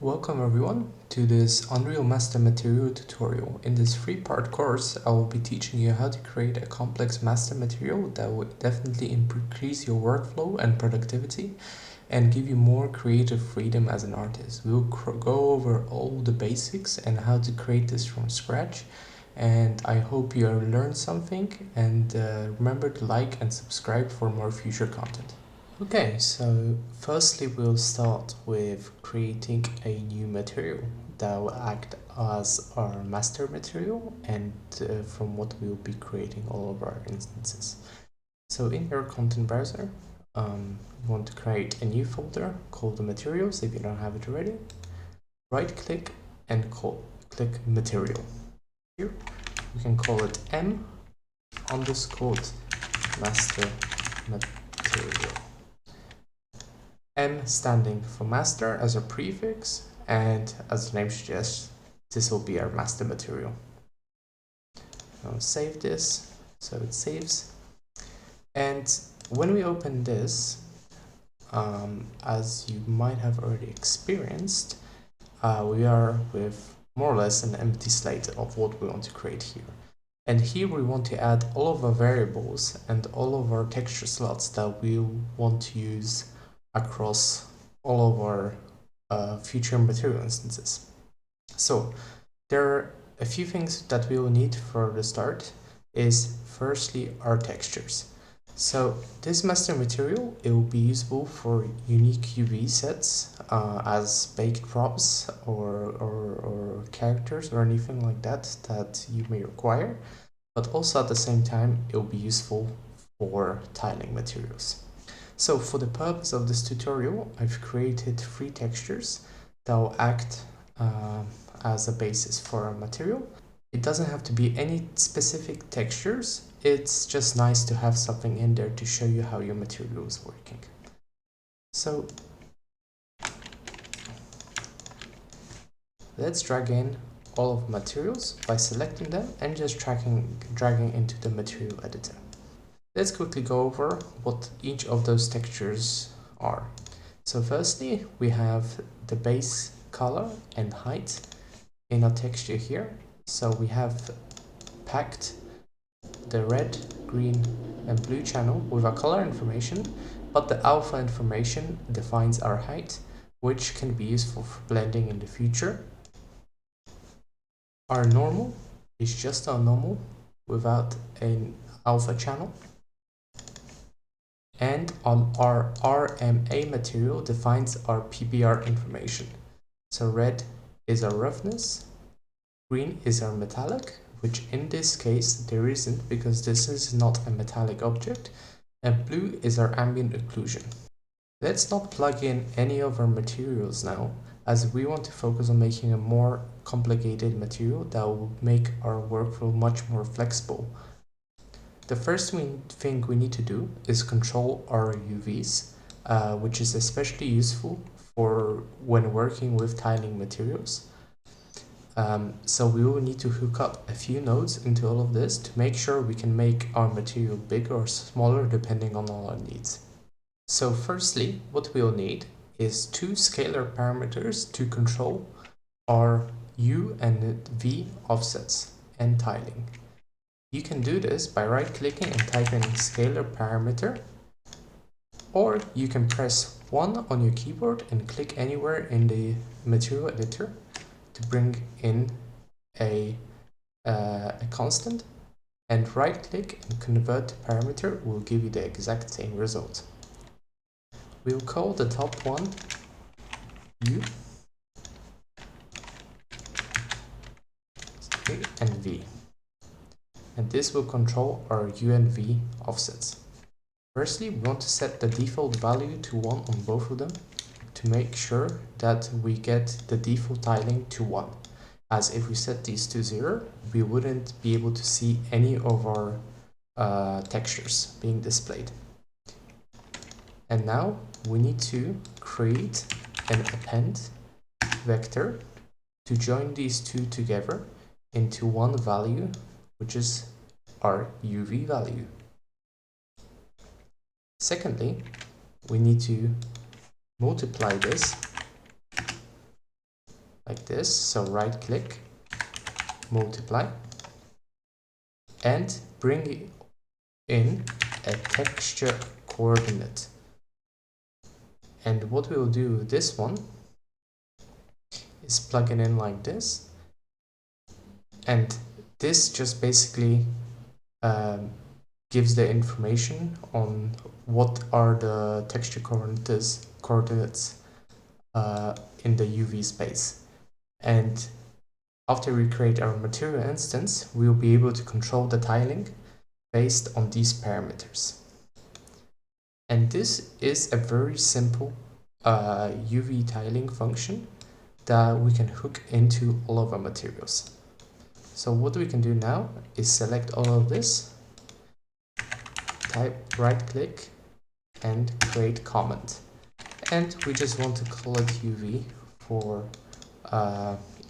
Welcome everyone to this Unreal Master Material tutorial. In this 3-part course, I will be teaching you how to create a complex master material that will definitely increase your workflow and productivity and give you more creative freedom as an artist. We'll go over all the basics and how to create this from scratch. And I hope you learned something, and remember to like and subscribe for more future content. Okay, so firstly we'll start with creating a new material that will act as our master material and from what we'll be creating all of our instances. So in your content browser, you want to create a new folder called the materials if you don't have it already. Right click and click material. Here we can call it m_master material. M standing for master as a prefix, and as the name suggests, this will be our master material. I'll save this so it saves. And when we open this, as you might have already experienced, we are with more or less an empty slate of what we want to create here. And here we want to add all of our variables and all of our texture slots that we want to use across all of our future material instances. So there are a few things that we will need for the start is firstly our textures. So this master material, it will be usable for unique UV sets as baked props or characters or anything like that you may require, but also at the same time it will be useful for tiling materials. So for the purpose of this tutorial, I've created 3 textures that will act as a basis for our material. It doesn't have to be any specific textures, it's just nice to have something in there to show you how your material is working. So let's drag in all of the materials by selecting them and just dragging into the material editor. Let's quickly go over what each of those textures are. So firstly, we have the base color and height in our texture here. So we have packed the red, green, and blue channel with our color information, but the alpha information defines our height, which can be useful for blending in the future. Our normal is just our normal without an alpha channel. And on our RMA material defines our PBR information. So red is our roughness, green is our metallic, which in this case there isn't because this is not a metallic object, and blue is our ambient occlusion. Let's not plug in any of our materials now, as we want to focus on making a more complicated material that will make our workflow much more flexible. The first thing we need to do is control our UVs, which is especially useful for when working with tiling materials. So we will need to hook up a few nodes into all of this to make sure we can make our material bigger or smaller depending on all our needs. So firstly, what we'll need is 2 scalar parameters to control our U and V offsets and tiling. You can do this by right-clicking and typing scalar parameter, or you can press 1 on your keyboard and click anywhere in the material editor to bring in a constant, and right-click and convert to parameter will give you the exact same result. We'll call the top one U and V. And this will control our U and V offsets. Firstly, we want to set the default value to 1 on both of them to make sure that we get the default tiling to 1. As if we set these to 0, we wouldn't be able to see any of our textures being displayed. And now we need to create an append vector to join these two together into one value, which is our UV value. Secondly, we need to multiply this like this. So right click, multiply, and bring in a texture coordinate. And what we will do with this one is plug it in like this, and this just basically gives the information on what are the texture coordinates in the UV space. And after we create our material instance, we will be able to control the tiling based on these parameters. And this is a very simple UV tiling function that we can hook into all of our materials. So what we can do now is select all of this, type right click, and create comment. And we just want to call it UV for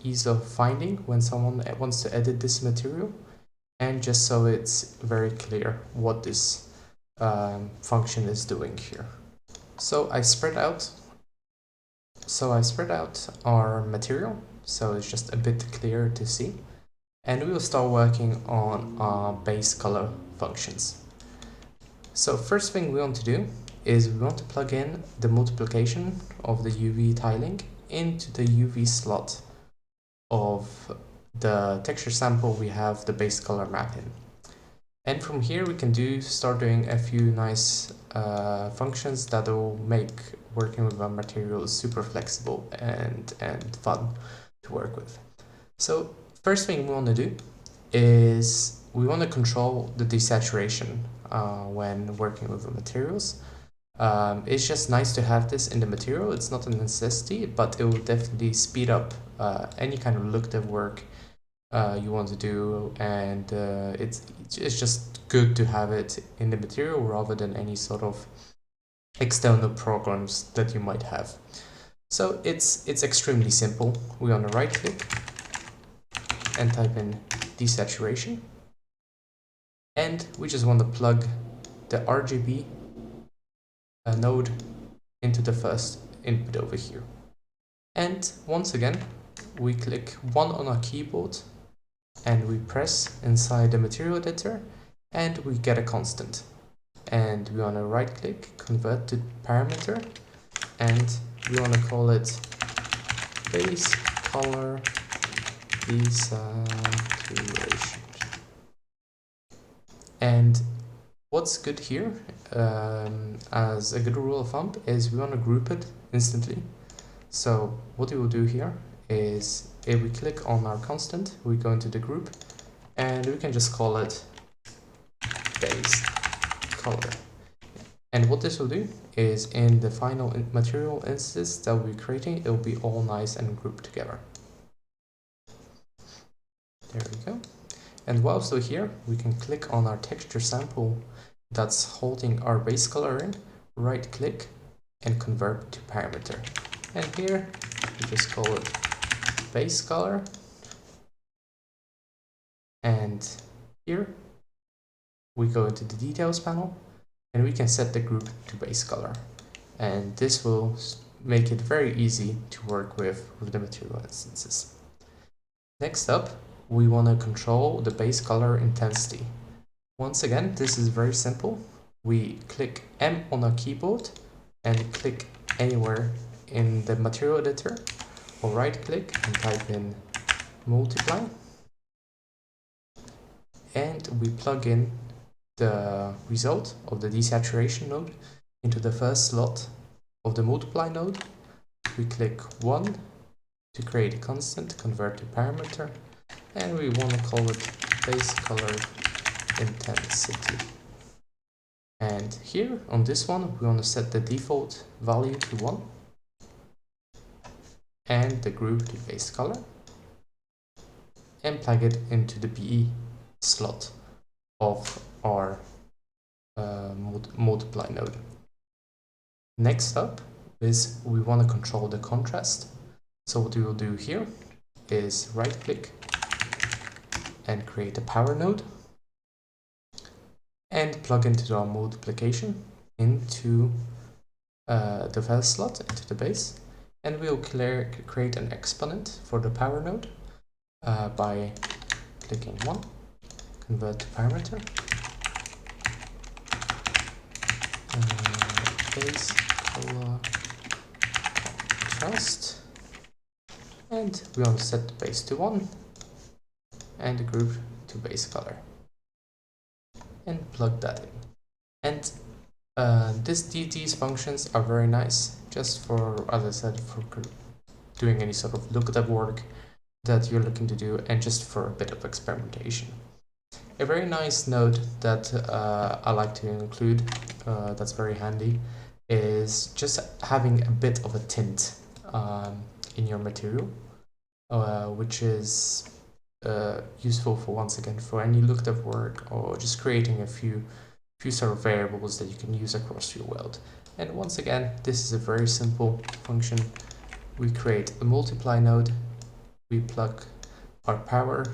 ease of finding when someone wants to edit this material, and just so it's very clear what this function is doing here. So I spread out our material so it's just a bit clearer to see, and we will start working on our base color functions. So first thing we want to do is we want to plug in the multiplication of the UV tiling into the UV slot of the texture sample we have the base color map in. And from here we can start doing a few nice functions that will make working with our materials super flexible and fun to work with. So first thing we want to do is we want to control the desaturation when working with the materials. It's just nice to have this in the material. It's not a necessity, but it will definitely speed up any kind of look at work you want to do, and it's just good to have it in the material rather than any sort of external programs that you might have. So it's extremely simple. We want to right click and type in desaturation, and we just want to plug the RGB node into the first input over here. And once again we click 1 on our keyboard and we press inside the material editor and we get a constant, and we want to right click, convert to parameter, and we want to call it base color desaturation. And what's good here, as a good rule of thumb, is we want to group it instantly. So what we will do here is if we click on our constant, we go into the group and we can just call it base color. And what this will do is in the final material instance that we'll be creating, it will be all nice and grouped together. There we go. And while still here, we can click on our texture sample that's holding our base color in, right click and convert to parameter. And here we just call it base color, and here we go into the details panel and we can set the group to base color, and this will make it very easy to work with the material instances. Next up, we want to control the base color intensity. Once again, this is very simple. We click M on our keyboard and click anywhere in the material editor, or right click and type in multiply, and we plug in the result of the desaturation node into the first slot of the multiply node. We click 1 to create a constant, convert to parameter, and we want to call it base color intensity. And here on this one we want to set the default value to 1 and the group to base color, and plug it into the BE slot of our multiply node. Next up is we want to control the contrast. So what we will do here is right click and create a power node and plug into our multiplication into the first slot, into the base, And we'll create an exponent for the power node by clicking 1, convert to parameter, base color contrast, and we want to set the base to 1 and the group to base color, and plug that in. And these functions are very nice just for, as I said, for doing any sort of lookup work that you're looking to do, and just for a bit of experimentation. A very nice node that I like to include, that's very handy, is just having a bit of a tint in your material, which is useful for, once again, for any lookup work, or just creating a few sort of variables that you can use across your world. And once again, this is a very simple function. We create a multiply node, we plug our power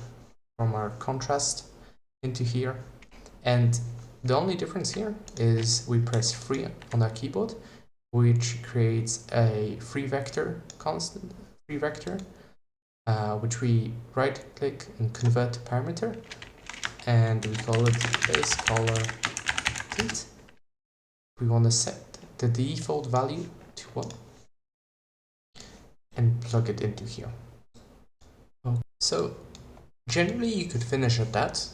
from our contrast into here, and the only difference here is we press free on our keyboard, which creates a free vector constant, which we right click and convert to parameter, and we call it base color tint. We want to set the default value to 1 and plug it into here. Okay. So generally you could finish at that.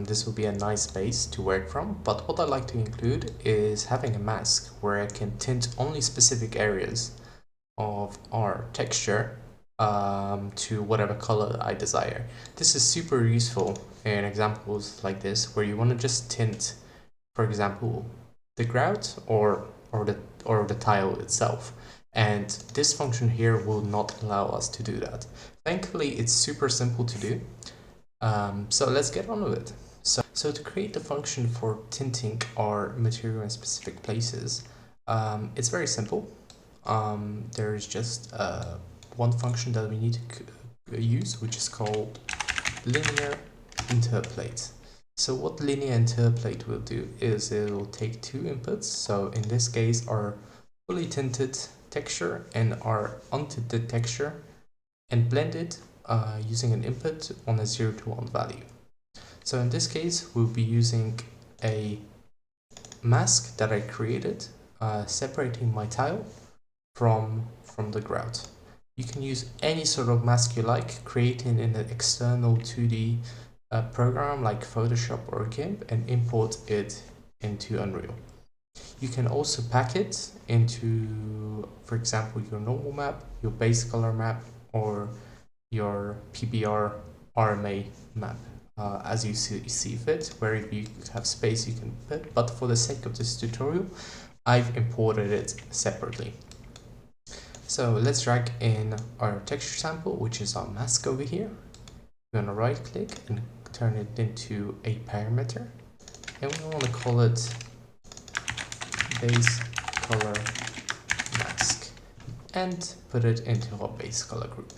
This will be a nice base to work from, but what I like to include is having a mask where I can tint only specific areas of our texture to whatever color I desire. This is super useful in examples like this, where you want to just tint, for example, the grout or the tile itself, and this function here will not allow us to do that. Thankfully, it's super simple to do. So let's get on with it. So to create the function for tinting our material in specific places, it's very simple. There's just one function that we need to use, which is called linear interpolate. So what linear interpolate will do is it will take two inputs. So in this case, our fully tinted texture and our untinted texture, and blend it using an input on a 0 to 1 value. So in this case, we'll be using a mask that I created, separating my tile from the grout. You can use any sort of mask you like, creating in an external 2D program like Photoshop or GIMP, and import it into Unreal. You can also pack it into, for example, your normal map, your base color map, or your PBR RMA map, as you see fit, where if you have space you can put, but for the sake of this tutorial, I've imported it separately. So let's drag in our texture sample, which is our mask over here. We're going to right click and turn it into a parameter, and we want to call it base color mask, and put it into our base color group.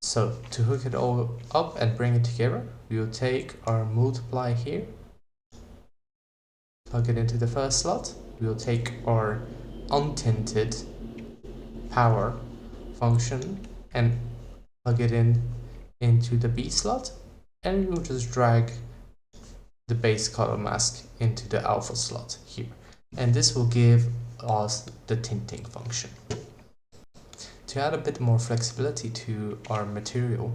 So to hook it all up and bring it together, we will take our multiply here, plug it into the first slot. We will take our untinted power function and plug it into the B slot, and we'll just drag the base color mask into the alpha slot here, and this will give us the tinting function. To add a bit more flexibility to our material,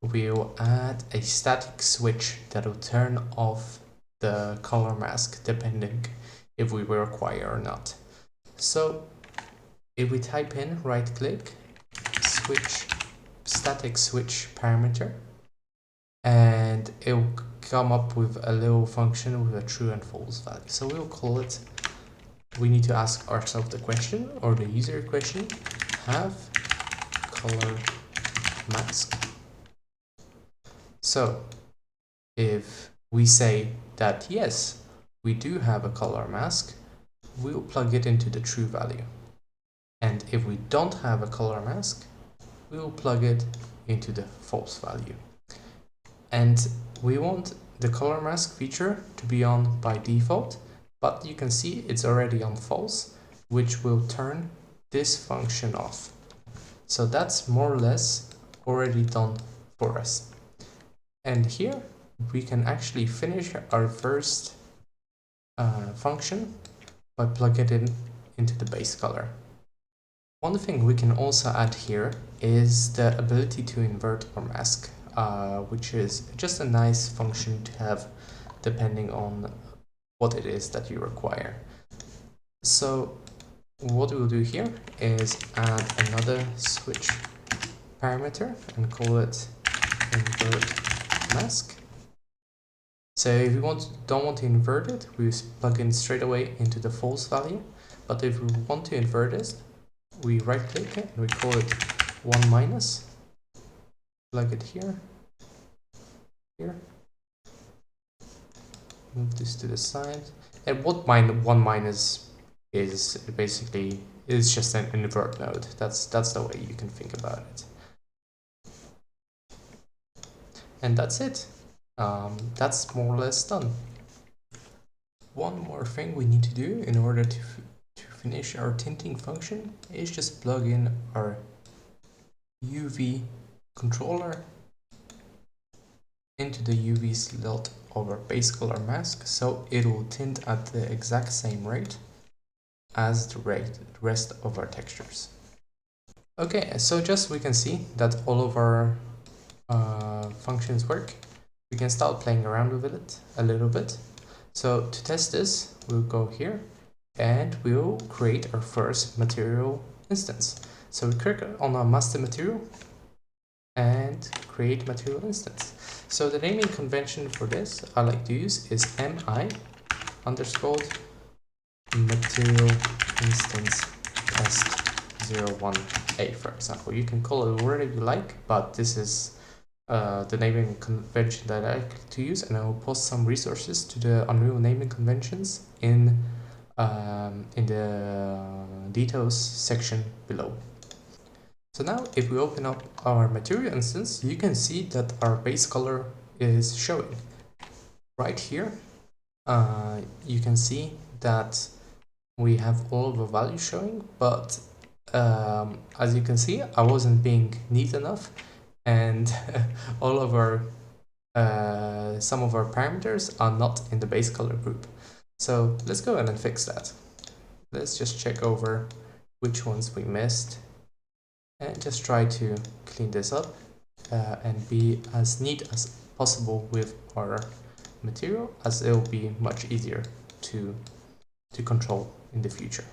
we'll add a static switch that will turn off the color mask depending if we require or not. So if we type in right click, switch, static switch parameter, and it will come up with a little function with a true and false value. So we'll call it, we need to ask ourselves the question, or the user question, have color mask. So if we say that yes, we do have a color mask, we'll plug it into the true value. And if we don't have a color mask, we will plug it into the false value. And we want the color mask feature to be on by default, but you can see it's already on false, which will turn this function off. So that's more or less already done for us. And here we can actually finish our first function by plugging it into the base color. One thing we can also add here is the ability to invert or mask, which is just a nice function to have depending on what it is that you require. So what we'll do here is add another switch parameter and call it invert mask. So if we don't want to invert it, we plug in straight away into the false value. But if we want to invert it, we right click it and we call it 1 minus, plug it here, move this to the side. And what 1 minus is basically is just an invert node. That's the way you can think about it. And that's it. That's more or less done. One more thing we need to do in order to finish our tinting function is just plug in our UV controller into the UV slot of our base color mask, so it will tint at the exact same rate as the rest of our textures. Okay, so just we can see that all of our functions work. We can start playing around with it a little bit. So to test this, we'll go here and we'll create our first material instance. So we click on our master material and create material instance. So the naming convention for this I like to use is mi underscore material instance test 01a, for example. You can call it whatever you like, but this is the naming convention that I like to use, and I will post some resources to the Unreal naming conventions in the details section below. So now if we open up our material instance, you can see that our base color is showing. Right here, you can see that we have all of the values showing, but as you can see, I wasn't being neat enough, and all of our some of our parameters are not in the base color group. So let's go ahead and fix that. Let's just check over which ones we missed and just try to clean this up and be as neat as possible with our material, as it will be much easier to control in the future.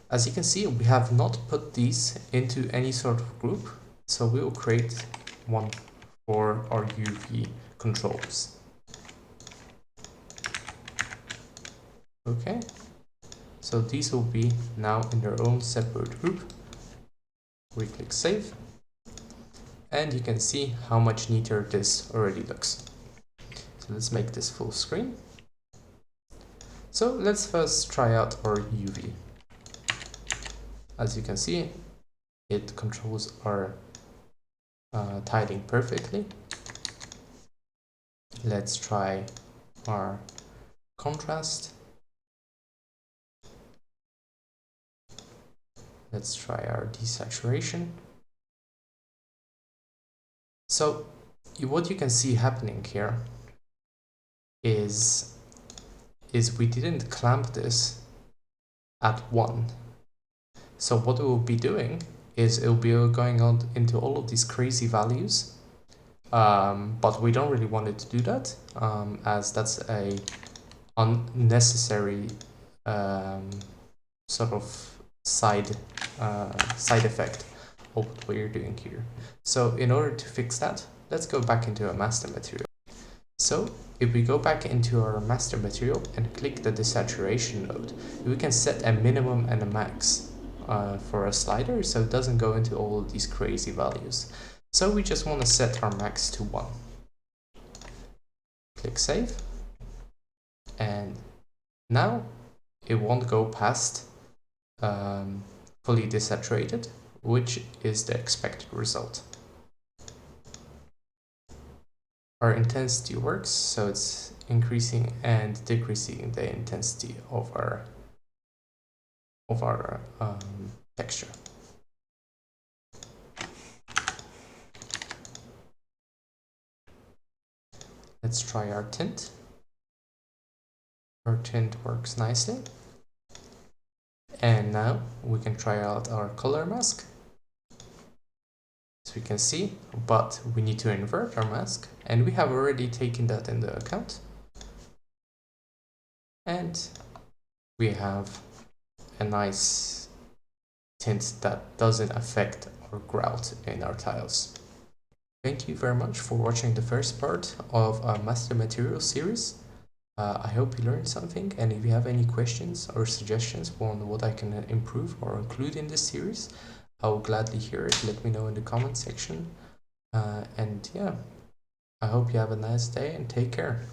As you can see, we have not put these into any sort of group, so we will create one for our UV controls. Okay, so these will be now in their own separate group. We click save, and you can see how much neater this already looks. So let's make this full screen. So let's first try out our UV. As you can see, it controls our tiling perfectly. Let's try our contrast. Let's try our desaturation. So what you can see happening here is we didn't clamp this at 1. So what it will be doing is it will be going on into all of these crazy values, but we don't really want it to do that, as that's a unnecessary sort of side effect of what we're doing here. So in order to fix that, let's go back into our master material. So if we go back into our master material and click the desaturation node, we can set a minimum and a max for a slider, so it doesn't go into all of these crazy values. So we just want to set our max to 1. Click save, and now it won't go past fully desaturated, which is the expected result. Our intensity works, so it's increasing and decreasing the intensity of our texture. Let's try our tint. Our tint works nicely. And now we can try out our color mask. As we can see, but we need to invert our mask, and we have already taken that into account. And we have a nice tint that doesn't affect or grout in our tiles. Thank you very much for watching the first part of our Master Materials series. I hope you learned something, and if you have any questions or suggestions on what I can improve or include in this series, I will gladly hear it. Let me know in the comment section. And yeah, I hope you have a nice day and take care.